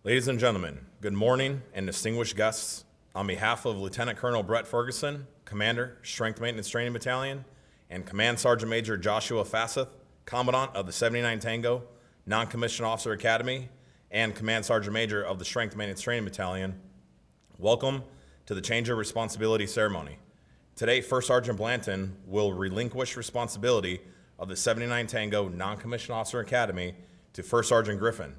Ladies and gentlemen, good morning and distinguished guests. On behalf of Lieutenant Colonel Brett Ferguson, Commander, Strength Maintenance Training Battalion, and Command Sergeant Major Joshua Fasseth, Commandant of the 79 Tango Non-Commissioned Officer Academy, and Command Sergeant Major of the Strength Maintenance Training Battalion, welcome to the Change of Responsibility ceremony. Today, First Sergeant Blanton will relinquish responsibility of the 79 Tango Non-Commissioned Officer Academy to First Sergeant Griffin.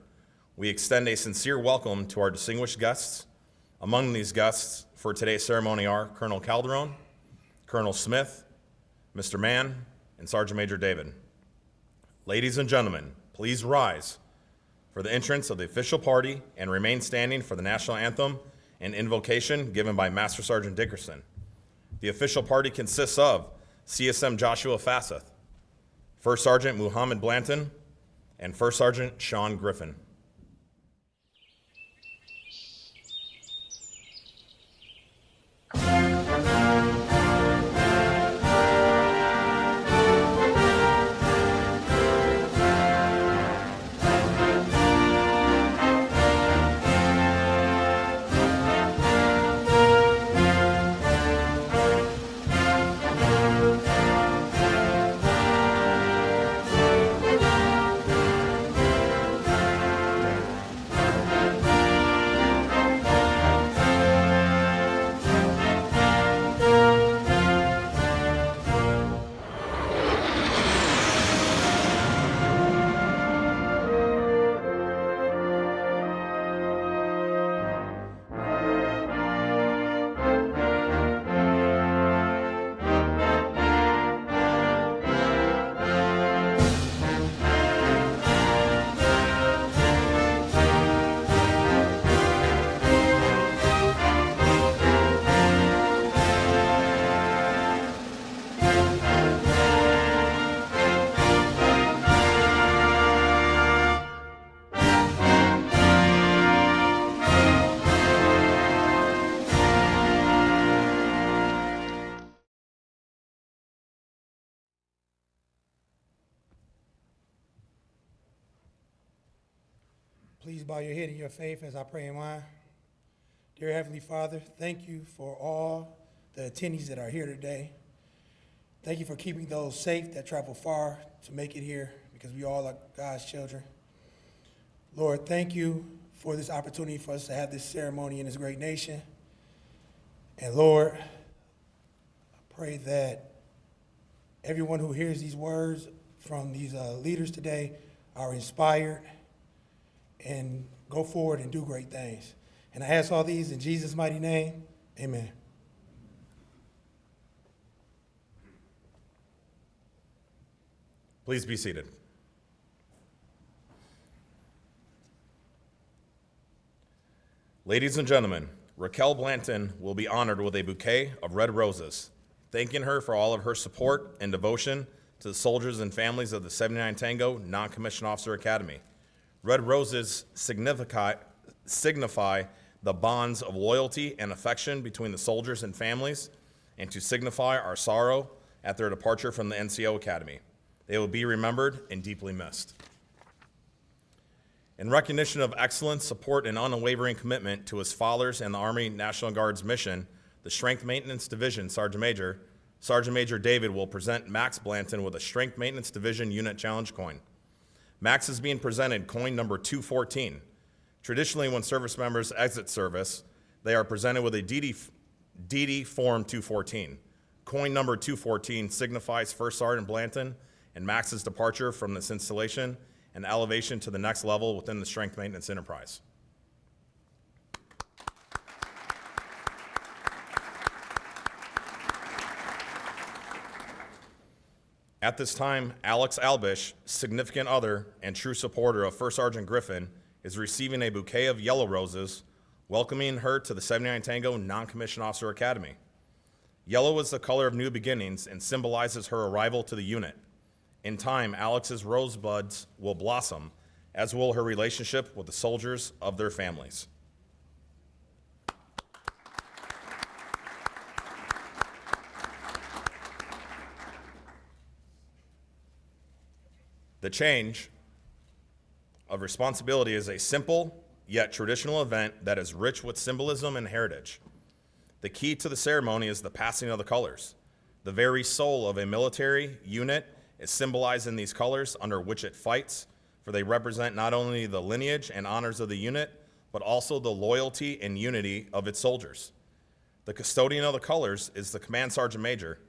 We extend a sincere welcome to our distinguished guests. Among these guests for today's ceremony are Colonel Calderon, Colonel Smith, Mr. Mann, and Sergeant Major David. Ladies and gentlemen, please rise for the entrance of the official party and remain standing for the national anthem and invocation given by Master Sergeant Dickerson. The official party consists of CSM Joshua Fasseth, First Sergeant Muhammad Blanton, and First Sergeant Sean Griffin. Please bow your head in your faith as I pray in mine. Dear Heavenly Father, thank you for all the attendees that are here today. Thank you for keeping those safe that travel far to make it here, because we all are God's children. Lord, thank you for this opportunity for us to have this ceremony in this great nation. And Lord, I pray that everyone who hears these words from these leaders today are inspired and go forward and do great things. And I ask all these in Jesus' mighty name, amen. Please be seated. Ladies and gentlemen, Raquel Blanton will be honored with a bouquet of red roses, thanking her for all of her support and devotion to the soldiers and families of the 79 Tango Non-Commissioned Officer Academy. Red roses signify the bonds of loyalty and affection between the soldiers and families, and to signify our sorrow at their departure from the NCOA Academy. They will be remembered and deeply missed. In recognition of excellent support and unwavering commitment to his father's and the Army National Guard's mission, the Strength Maintenance Division Sergeant Major David will present Max Blanton with a Strength Maintenance Division Unit Challenge coin. Max is being presented coin number 214. Traditionally, when service members exit service, they are presented with a DD Form 214. Coin number 214 signifies First Sergeant Blanton and Max's departure from this installation and elevation to the next level within the Strength Maintenance enterprise. At this time, Alex Albish, significant other and true supporter of First Sergeant Griffin, is receiving a bouquet of yellow roses, welcoming her to the 79 Tango Non-Commissioned Officer Academy. Yellow is the color of new beginnings and symbolizes her arrival to the unit. In time, Alex's rosebuds will blossom, as will her relationship with the soldiers of their families. The change of responsibility is a simple yet traditional event that is rich with symbolism and heritage. The key to the ceremony is the passing of the colors. The very soul of a military unit is symbolized in these colors under which it fights, for they represent not only the lineage and honors of the unit, but also the loyalty and unity of its soldiers. The custodian of the colors is the Command Sergeant Major,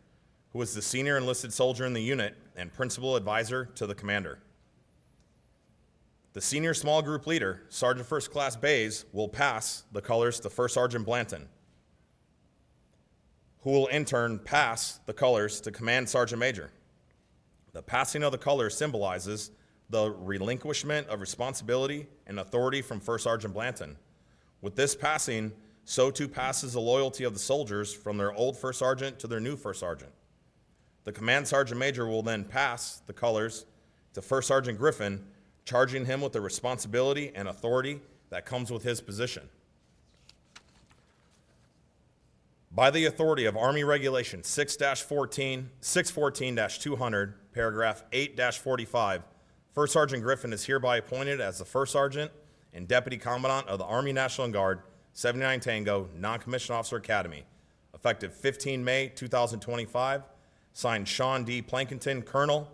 who is the senior enlisted soldier in the unit and principal advisor to the commander. The senior small group leader, Sergeant First Class Bays, will pass the colors to First Sergeant Blanton, who will in turn pass the colors to Command Sergeant Major. The passing of the colors symbolizes the relinquishment of responsibility and authority from First Sergeant Blanton. With this passing, so too passes the loyalty of the soldiers from their old First Sergeant to their new First Sergeant. The Command Sergeant Major will then pass the colors to First Sergeant Griffin, charging him with the responsibility and authority that comes with his position. By the authority of Army Regulation 614-200, paragraph 8-45, First Sergeant Griffin is hereby appointed as the First Sergeant and Deputy Commandant of the Army National Guard 79 Tango Non-Commissioned Officer Academy, effective 15 May 2025, signed Sean D. Plankington, Colonel,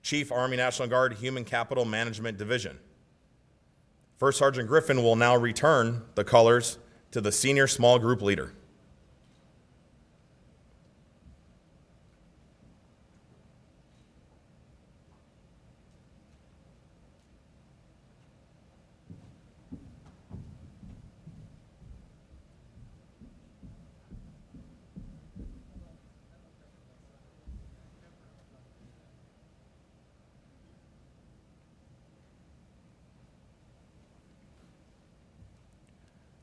Chief Army National Guard Human Capital Management Division. First Sergeant Griffin will now return the colors to the senior small group leader.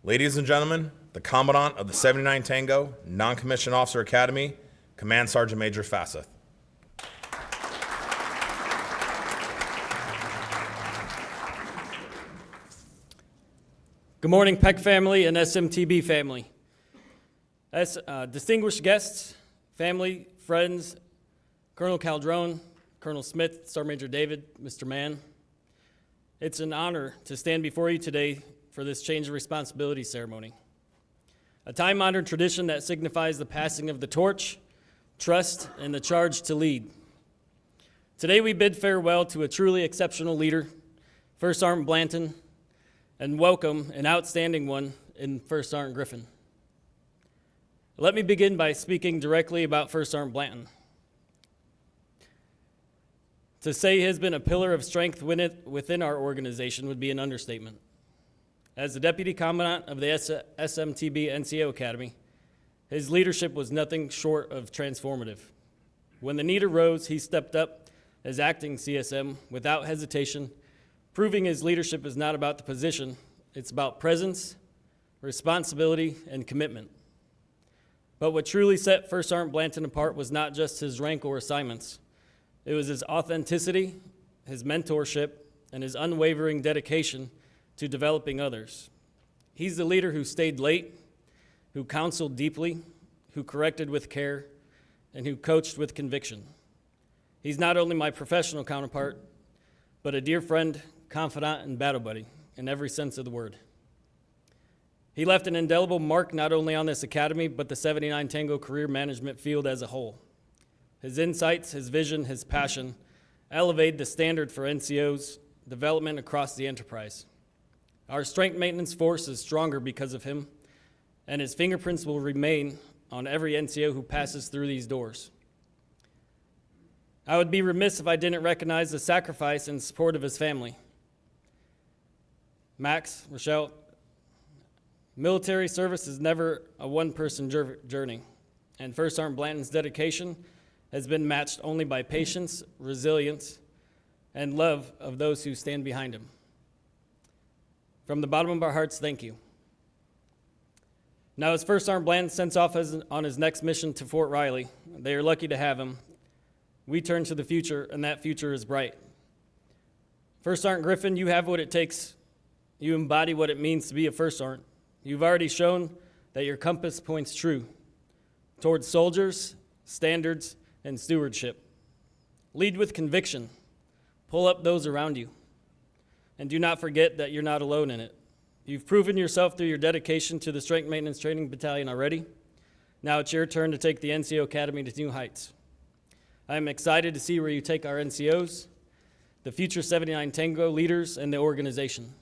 Ladies and gentlemen, the Commandant of the 79 Tango Non-Commissioned Officer Academy, Command Sergeant Major Fasseth. Good morning, Peck family and SMTB family. As distinguished guests, family, friends, Colonel Caldrone, Colonel Smith, Sergeant Major David, Mr. Mann, it's an honor to stand before you today for this change of responsibility ceremony. A time-honored tradition that signifies the passing of the torch, trust, and the charge to lead. Today we bid farewell to a truly exceptional leader, First Sergeant Blanton, and welcome an outstanding one in First Sergeant Griffin. Let me begin by speaking directly about First Sergeant Blanton. To say he has been a pillar of strength within our organization would be an understatement. As the Deputy Commandant of the SMTB NCOA Academy, his leadership was nothing short of transformative. When the need arose, he stepped up as acting CSM without hesitation, proving his leadership is not about the position, it's about presence, responsibility, and commitment. But what truly set First Sergeant Blanton apart was not just his rank or assignments. It was his authenticity, his mentorship, and his unwavering dedication to developing others. He's the leader who stayed late, who counseled deeply, who corrected with care, and who coached with conviction. He's not only my professional counterpart, but a dear friend, confidant, and battle buddy in every sense of the word. He left an indelible mark not only on this academy, but the 79 Tango career management field as a whole. His insights, his vision, his passion elevated the standard for NCO's development across the enterprise. Our strength maintenance force is stronger because of him, and his fingerprints will remain on every NCO who passes through these doors. I would be remiss if I didn't recognize the sacrifice and support of his family. Max, Rochelle, military service is never a one-person journey, and First Sergeant Blanton's dedication has been matched only by patience, resilience, and love of those who stand behind him. From the bottom of our hearts, thank you. Now, as First Sergeant Blanton sends off on his next mission to Fort Riley, they are lucky to have him. We turn to the future, and that future is bright. First Sergeant Griffin, you have what it takes. You embody what it means to be a First Sergeant. You've already shown that your compass points true towards soldiers, standards, and stewardship. Lead with conviction. Pull up those around you. And do not forget that you're not alone in it. You've proven yourself through your dedication to the Strength Maintenance Training Battalion already. Now it's your turn to take the NCO Academy to new heights. I am excited to see where you take our NCOs, the future 79 Tango leaders, and the organization.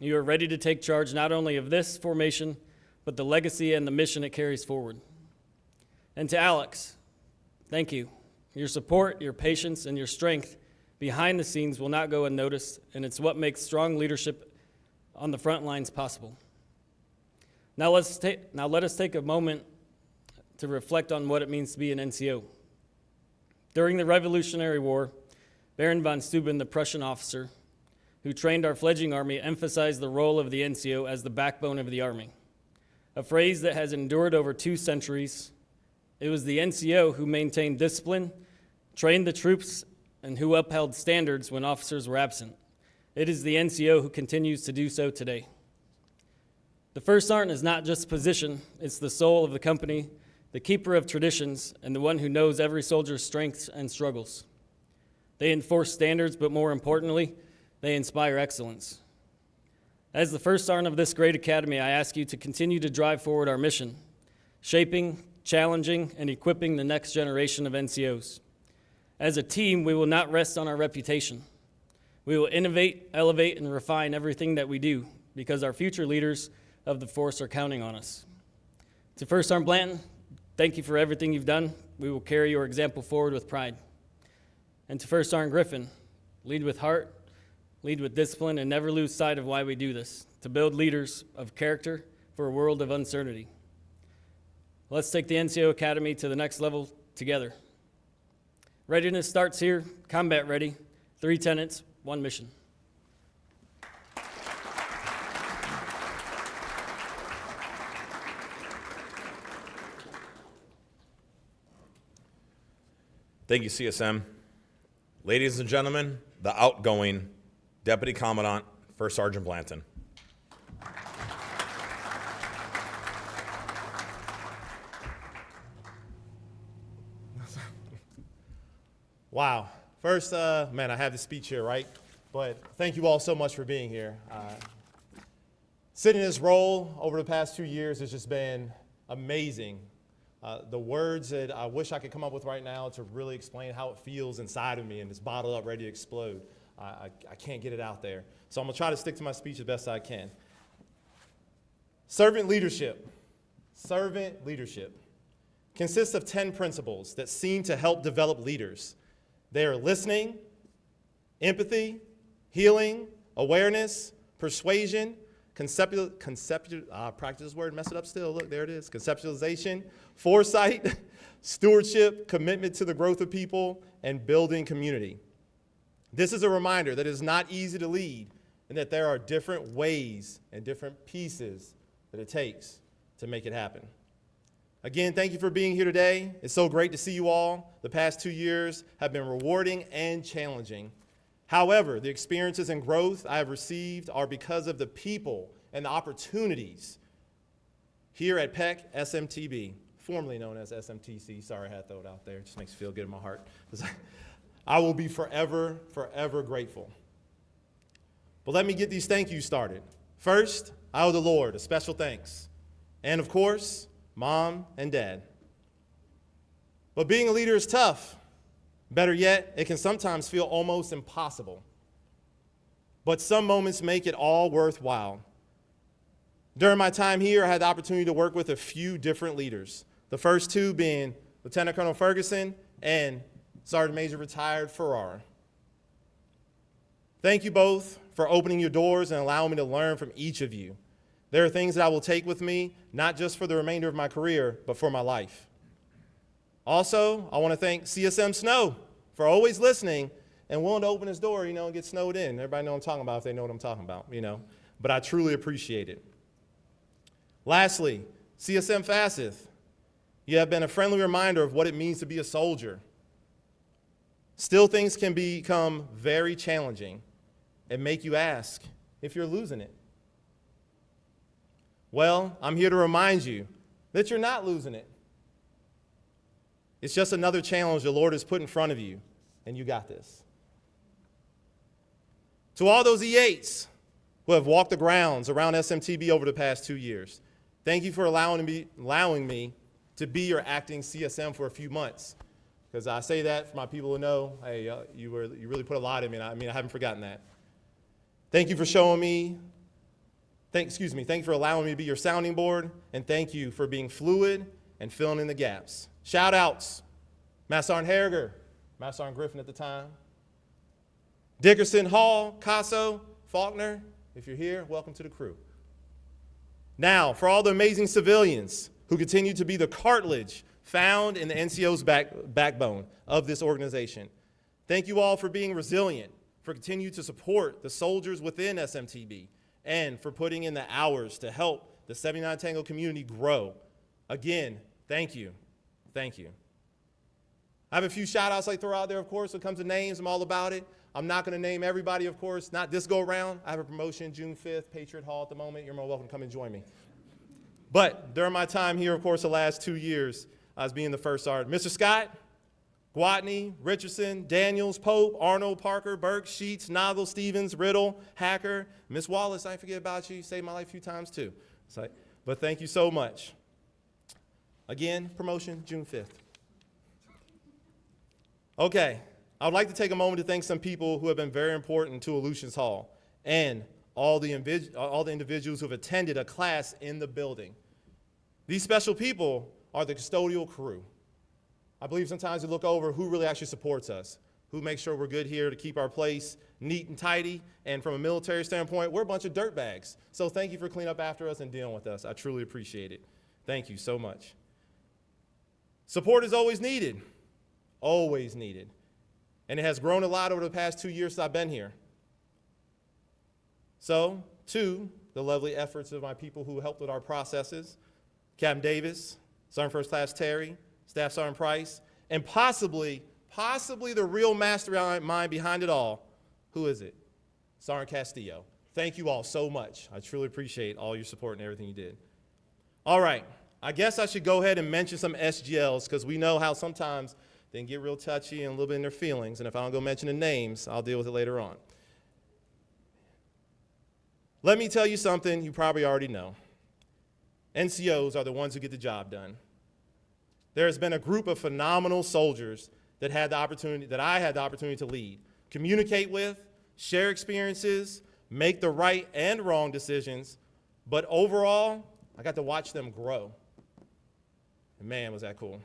You are ready to take charge not only of this formation, but the legacy and the mission it carries forward. And to Alex, thank you. Your support, your patience, and your strength behind the scenes will not go unnoticed, and it's what makes strong leadership on the front lines possible. Now let us take a moment to reflect on what it means to be an NCO. During the Revolutionary War, Baron von Steuben, the Prussian officer who trained our fledgling army, emphasized the role of the NCO as the backbone of the army, a phrase that has endured over 2 centuries. It was the NCO who maintained discipline, trained the troops, and who upheld standards when officers were absent. It is the NCO who continues to do so today. The First Sergeant is not just a position, it's the soul of the company, the keeper of traditions, and the one who knows every soldier's strengths and struggles. They enforce standards, but more importantly, they inspire excellence. As the First Sergeant of this great academy, I ask you to continue to drive forward our mission, shaping, challenging, and equipping the next generation of NCOs. As a team, we will not rest on our reputation. We will innovate, elevate, and refine everything that we do because our future leaders of the force are counting on us. To First Sergeant Blanton, thank you for everything you've done. We will carry your example forward with pride. And to First Sergeant Griffin, lead with heart, lead with discipline, and never lose sight of why we do this, to build leaders of character for a world of uncertainty. Let's take the NCO Academy to the next level together. Readiness starts here, combat ready, 3 tenets, 1 mission. Thank you, CSM. Ladies and gentlemen, the outgoing Deputy Commandant, First Sergeant Blanton. Wow. First, man, I have the speech here, right? But thank you all so much for being here. Sitting in this role over the past 2 years has just been amazing. The words that I wish I could come up with right now to really explain how it feels inside of me and it's bottled up, ready to explode. I can't get it out there. So I'm going to try to stick to my speech as best I can. Servant leadership. Servant leadership consists of 10 principles that seem to help develop leaders. They are listening, empathy, healing, awareness, persuasion, practice this word, mess it up still, look, there it is, conceptualization, foresight, stewardship, commitment to the growth of people, and building community. This is a reminder that it is not easy to lead and that there are different ways and different pieces that it takes to make it happen. Again, thank you for being here today. It's so great to see you all. The past 2 years have been rewarding and challenging. However, the experiences and growth I have received are because of the people and the opportunities here at PEC SMTB, formerly known as SMTC. Sorry, I had to throw it out there. It just makes me feel good in my heart. I will be forever, forever grateful. But let me get these thank yous started. First, I owe the Lord a special thanks. And of course, Mom and Dad. But being a leader is tough. Better yet, it can sometimes feel almost impossible. But some moments make it all worthwhile. During my time here, I had the opportunity to work with a few different leaders. The first 2 being Lieutenant Colonel Ferguson and Sergeant Major Retired Farrar. Thank you both for opening your doors and allowing me to learn from each of you. There are things that I will take with me, not just for the remainder of my career, but for my life. Also, I want to thank CSM Snow for always listening and willing to open his door, and get snowed in. Everybody know what I'm talking about if they know what I'm talking about, But I truly appreciate it. Lastly, CSM Fasseth, you have been a friendly reminder of what it means to be a soldier. Still, things can become very challenging and make you ask if you're losing it. Well, I'm here to remind you that you're not losing it. It's just another challenge the Lord has put in front of you, and you got this. To all those E8s who have walked the grounds around SMTB over the past 2 years. Thank you for allowing me to be your acting CSM for a few months. Because I say that for my people who know, hey, you really put a lot in me, and I haven't forgotten that. Thank you for showing me, thank you for allowing me to be your sounding board, and thank you for being fluid and filling in the gaps. Shout outs, Master Sergeant Harriger, Master Sergeant Griffin at the time, Dickerson, Hall, Casso, Faulkner, if you're here, welcome to the crew. Now, for all the amazing civilians who continue to be the cartilage found in the NCO's backbone of this organization, thank you all for being resilient, for continuing to support the soldiers within SMTB, and for putting in the hours to help the 79 Tango community grow. Again, thank you. Thank you. I have a few shout outs I throw out there, of course. When it comes to names, I'm all about it. I'm not going to name everybody, of course, not this go around. I have a promotion June 5th, Patriot Hall at the moment. You're more welcome to come and join me. But during my time here, of course, the last 2 years, I was being the first sergeant. Mr. Scott, Gwatney, Richardson, Daniels, Pope, Arnold, Parker, Burke, Sheets, Noggle, Stevens, Riddle, Hacker, Miss Wallace, I forget about you. You saved my life a few times too. But thank you so much. Again, promotion June 5th. Okay, I would like to take a moment to thank some people who have been very important to Aleutians Hall and all the individuals who have attended a class in the building. These special people are the custodial crew. I believe sometimes we look over who really actually supports us, who makes sure we're good here to keep our place neat and tidy, and from a military standpoint, we're a bunch of dirtbags. So thank you for cleaning up after us and dealing with us. I truly appreciate it. Thank you so much. Support is always needed, and it has grown a lot over the past 2 years since I've been here. So, to the lovely efforts of my people who helped with our processes, Captain Davis, Sergeant First Class Terry, Staff Sergeant Price, and possibly the real mastermind behind it all. Who is it? Sergeant Castillo. Thank you all so much. I truly appreciate all your support and everything you did. All right, I guess I should go ahead and mention some SGLs, because we know how sometimes they can get real touchy and a little bit in their feelings, and if I don't go mention the names, I'll deal with it later on. Let me tell you something you probably already know. NCOs are the ones who get the job done. There has been a group of phenomenal soldiers that I had the opportunity to lead, communicate with, share experiences, make the right and wrong decisions, but overall, I got to watch them grow. And man, was that cool.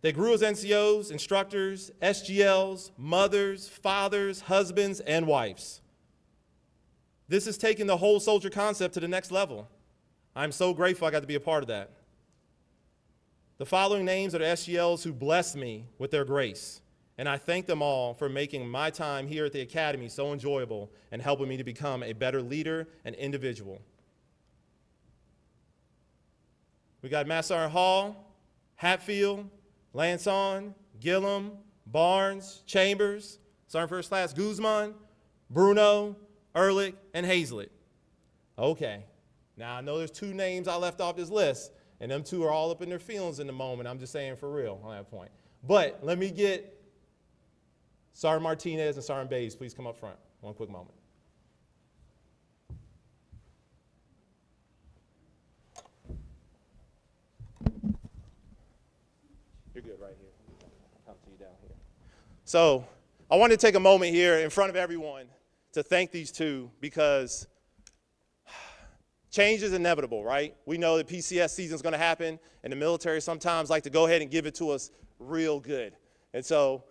They grew as NCOs, instructors, SGLs, mothers, fathers, husbands, and wives. This has taken the whole soldier concept to the next level. I'm so grateful I got to be a part of that. The following names are the SGLs who blessed me with their grace, and I thank them all for making my time here at the Academy so enjoyable and helping me to become a better leader and individual. We got Master Sergeant Hall, Hatfield, Lanson, Gillum, Barnes, Chambers, Sergeant First Class Guzman, Bruno, Ehrlich, and Hazlett. Okay, now I know there's 2 names I left off this list, and them 2 are all up in their feelings in the moment. I'm just saying for real on that point. But let me get Sergeant Martinez and Sergeant Bays, please come up front. One quick moment. You're good right here. I'll come to you down here. So I want to take a moment here in front of everyone to thank these 2, because change is inevitable, right? We know that PCS season is going to happen, and the military sometimes like to go ahead and give it to us real good. And so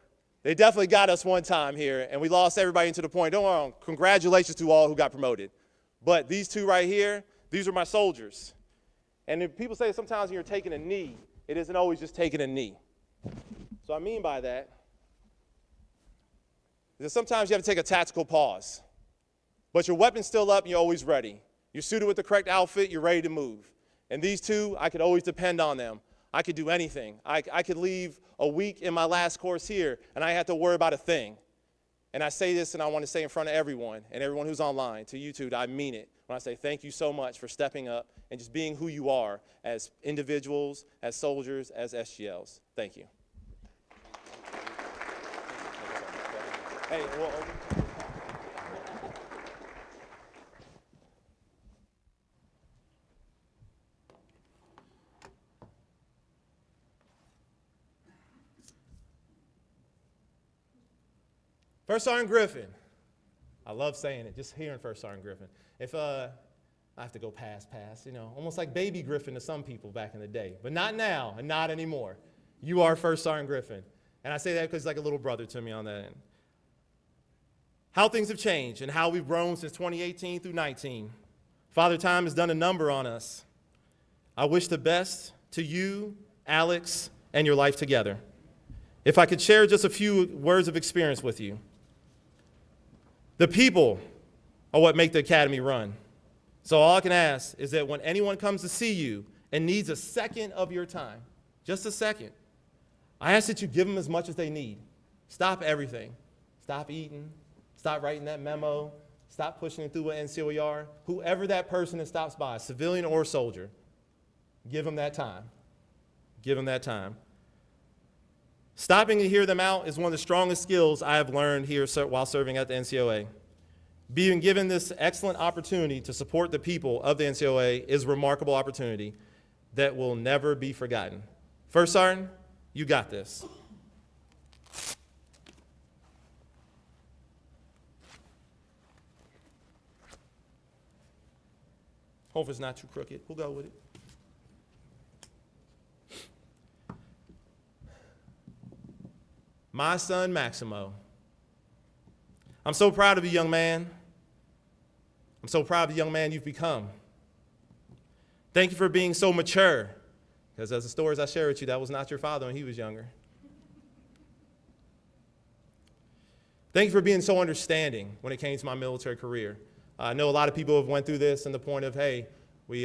they definitely got us one time here, and we lost everybody into the point. Don't worry, congratulations to all who got promoted. But these 2 right here, these are my soldiers. And if people say sometimes when you're taking a knee, it isn't always just taking a knee. So I mean by that is that sometimes you have to take a tactical pause. But your weapon's still up and you're always ready. You're suited with the correct outfit, you're ready to move. And these 2, I could always depend on them. I could do anything. I could leave a week in my last course here and I had to worry about a thing. And I say this and I want to say in front of everyone and everyone who's online, to you 2, I mean it. When I say thank you so much for stepping up and just being who you are as individuals, as soldiers, as SGLs. Thank you. Hey, well, First Sergeant Griffin. I love saying it, just hearing First Sergeant Griffin. If I have to go past, almost like baby Griffin to some people back in the day, but not now and not anymore. You are First Sergeant Griffin. And I say that because he's like a little brother to me on that end. How things have changed and how we've grown since 2018 through 19. Father Time has done a number on us. I wish the best to you, Alex, and your life together. If I could share just a few words of experience with you. The people are what make the academy run. So all I can ask is that when anyone comes to see you and needs a second of your time, just a second, I ask that you give them as much as they need. Stop everything. Stop eating. Stop writing that memo. Stop pushing it through an NCOA. Whoever that person that stops by, civilian or soldier, give them that time. Give them that time. Stopping to hear them out is one of the strongest skills I have learned here while serving at the NCOA. Being given this excellent opportunity to support the people of the NCOA is a remarkable opportunity that will never be forgotten. First Sergeant, you got this. Hope it's not too crooked. We'll go with it. My son, Maximo. I'm so proud of you, young man. I'm so proud of the young man you've become. Thank you for being so mature, because as the stories I share with you, that was not your father when he was younger. Thank you for being so understanding when it came to my military career. I know a lot of people have went through this and the point of, hey, we,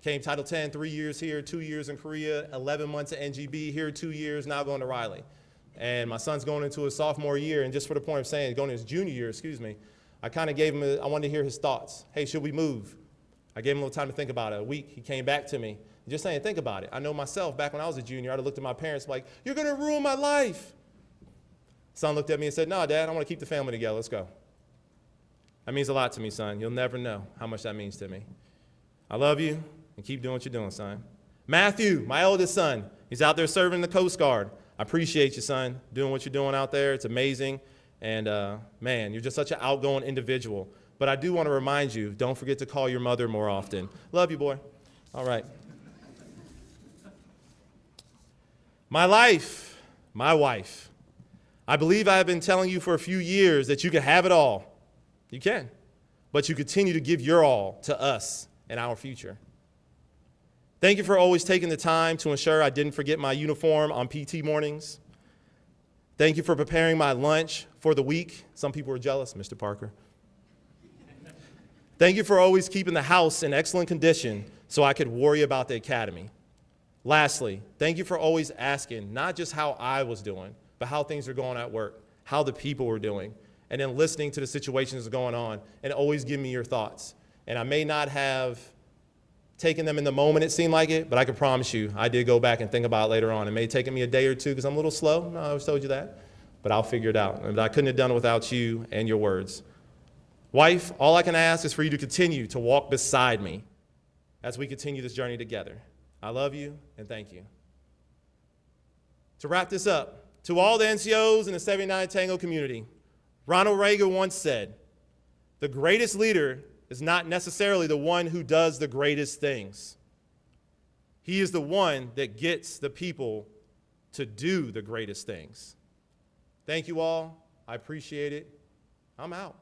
came Title 10, 3 years here, 2 years in Korea, 11 months at NGB, here 2 years, now going to Riley. And my son's going into his sophomore year, and just for the point of saying, going into his junior year, I kind of gave him, I wanted to hear his thoughts. Hey, should we move? I gave him a little time to think about it. A week, he came back to me, just saying, think about it. I know myself, back when I was a junior, I'd have looked at my parents like, you're going to ruin my life. Son looked at me and said, no, Dad, I want to keep the family together. Let's go. That means a lot to me, son. You'll never know how much that means to me. I love you, and keep doing what you're doing, son. Matthew, my oldest son, he's out there serving the Coast Guard. I appreciate you, son, doing what you're doing out there. It's amazing. And, man, you're just such an outgoing individual. But I do want to remind you, don't forget to call your mother more often. Love you, boy. All right. My life, my wife. I believe I have been telling you for a few years that you can have it all. You can. But you continue to give your all to us and our future. Thank you for always taking the time to ensure I didn't forget my uniform on PT mornings. Thank you for preparing my lunch for the week. Some people were jealous, Mr. Parker. Thank you for always keeping the house in excellent condition so I could worry about the academy. Lastly, thank you for always asking not just how I was doing, but how things are going at work, how the people were doing, and then listening to the situations that are going on and always give me your thoughts. And I may not have taken them in the moment, it seemed like it, but I can promise you I did go back and think about it later on. It may have taken me a day or two because I'm a little slow. No, I always told you that. But I'll figure it out. And I couldn't have done it without you and your words. Wife, all I can ask is for you to continue to walk beside me as we continue this journey together. I love you and thank you. To wrap this up, to all the NCOs in the 79 Tango community, Ronald Reagan once said, the greatest leader is not necessarily the one who does the greatest things. He is the one that gets the people to do the greatest things. Thank you all. I appreciate it. I'm out.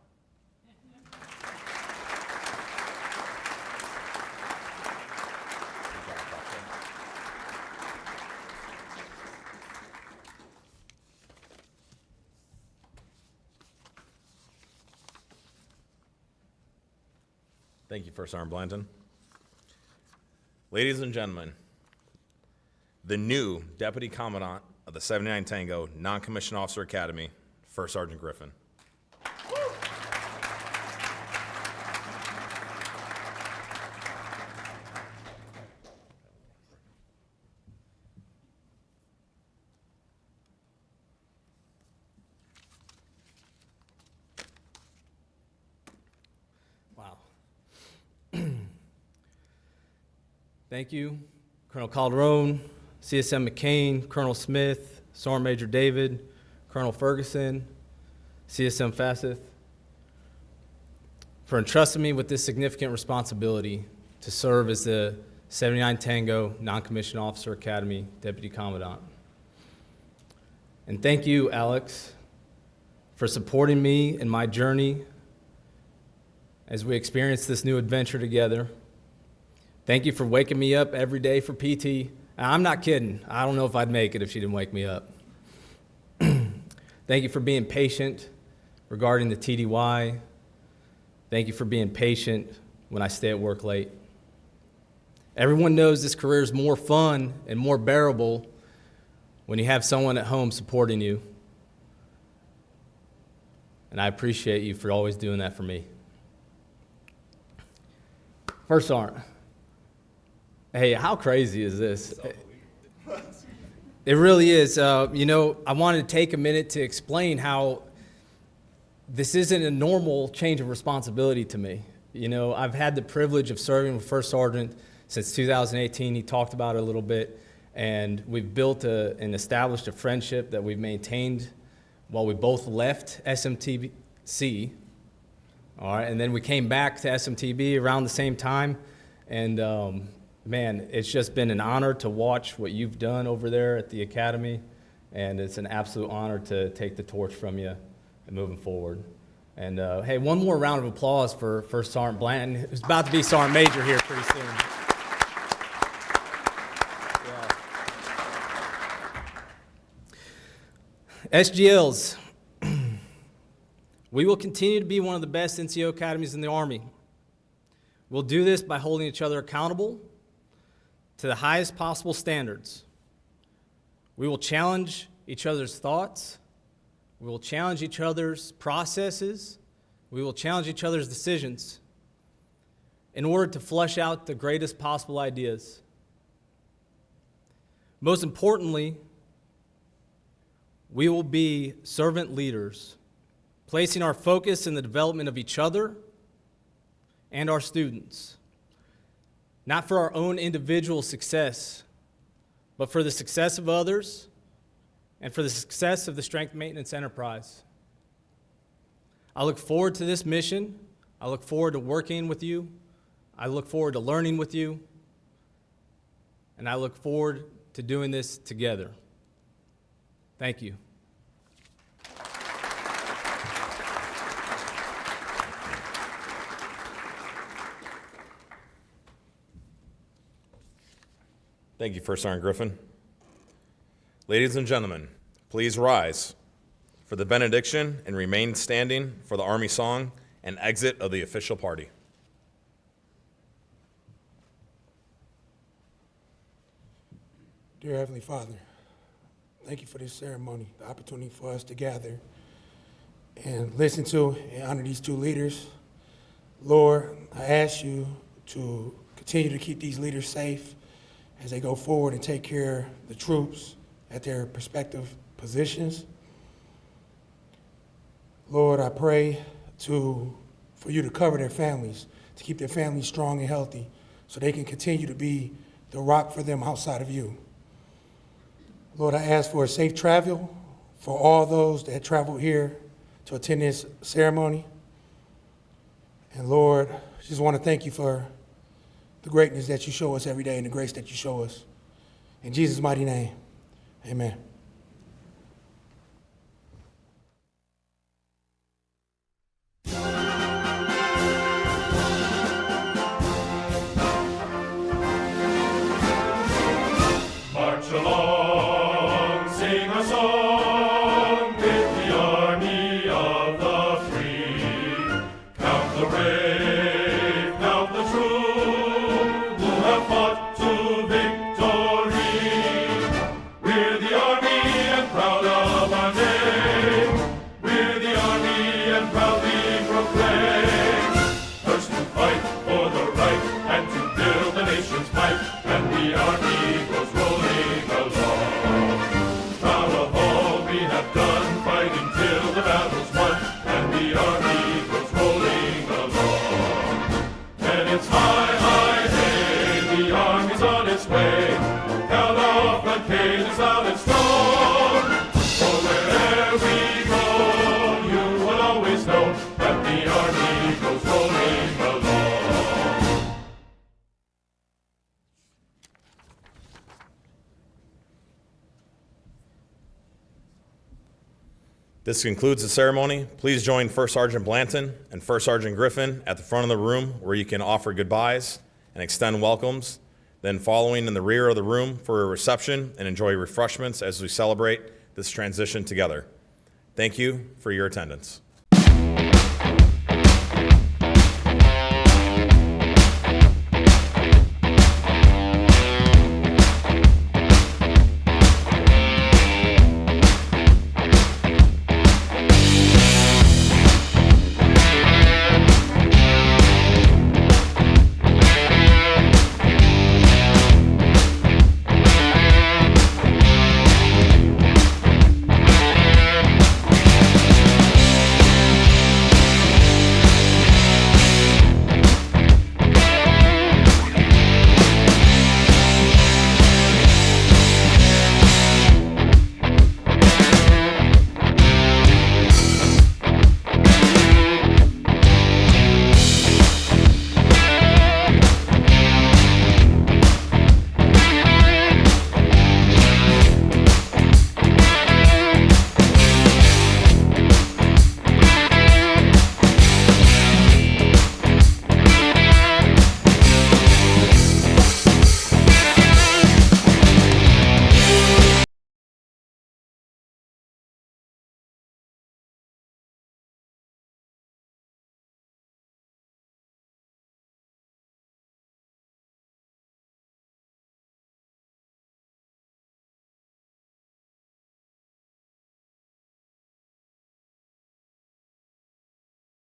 Thank you, First Sergeant Blanton. Ladies and gentlemen, the new Deputy Commandant of the 79 Tango Non-Commissioned Officer Academy, First Sergeant Griffin. Thank you, Colonel Calderon, CSM McCain, Colonel Smith, Sergeant Major David, Colonel Ferguson, CSM Fasseth, for entrusting me with this significant responsibility to serve as the 79 Tango Non-Commissioned Officer Academy Deputy Commandant. And thank you, Alex, for supporting me in my journey as we experience this new adventure together. Thank you for waking me up every day for PT. And I'm not kidding. I don't know if I'd make it if she didn't wake me up. Thank you for being patient regarding the TDY. Thank you for being patient when I stay at work late. Everyone knows this career is more fun and more bearable when you have someone at home supporting you. And I appreciate you for always doing that for me. First Sergeant. Hey, how crazy is this? It really is. You know, I wanted to take a minute to explain how this isn't a normal change of responsibility to me. You know, I've had the privilege of serving with First Sergeant since 2018. He talked about it a little bit, and we've built and established a friendship that we've maintained while we both left SMTC. All right, and then we came back to SMTB around the same time, and man, it's just been an honor to watch what you've done over there at the Academy, and it's an absolute honor to take the torch from you and moving forward. And hey, one more round of applause for First Sergeant Blanton, who's about to be Sergeant Major here pretty soon. Yeah. SGLs, we will continue to be one of the best NCO academies in the Army. We'll do this by holding each other accountable to the highest possible standards. We will challenge each other's thoughts. We will challenge each other's processes. We will challenge each other's decisions in order to flesh out the greatest possible ideas. Most importantly, we will be servant leaders, placing our focus in the development of each other and our students, not for our own individual success, but for the success of others and for the success of the Strength Maintenance Enterprise. I look forward to this mission. I look forward to working with you. I look forward to learning with you. And I look forward to doing this together. Thank you. Thank you, First Sergeant Griffin. Ladies and gentlemen, please rise for the benediction and remain standing for the Army song and exit of the official party. Dear Heavenly Father, thank you for this ceremony, the opportunity for us to gather and listen to and honor these two leaders. Lord, I ask you to continue to keep these leaders safe as they go forward and take care of the troops at their respective positions. Lord, I pray for you to cover their families, to keep their families strong and healthy so they can continue to be the rock for them outside of you. Lord, I ask for a safe travel for all those that traveled here to attend this ceremony. And Lord, I just want to thank you for the greatness that you show us every day and the grace that you show us. In Jesus' mighty name, amen. March along, sing a song with the army of the free. Count the brave, count the true, who have fought to victory. We're the army and proud of our name. We're the army and proudly proclaim. First to fight for the right and to build the nation's might. And the army goes rolling along. Proud of all we have done, fighting till the battle's won. And the army goes rolling along. And it's high, high, hey, the army's on. know that the Army goes rolling along. This concludes the ceremony. Please join First Sergeant Blanton and First Sergeant Griffin at the front of the room where you can offer goodbyes and extend welcomes. Then following in the rear of the room for a reception and enjoy refreshments as we celebrate this transition together. Thank you for your attendance.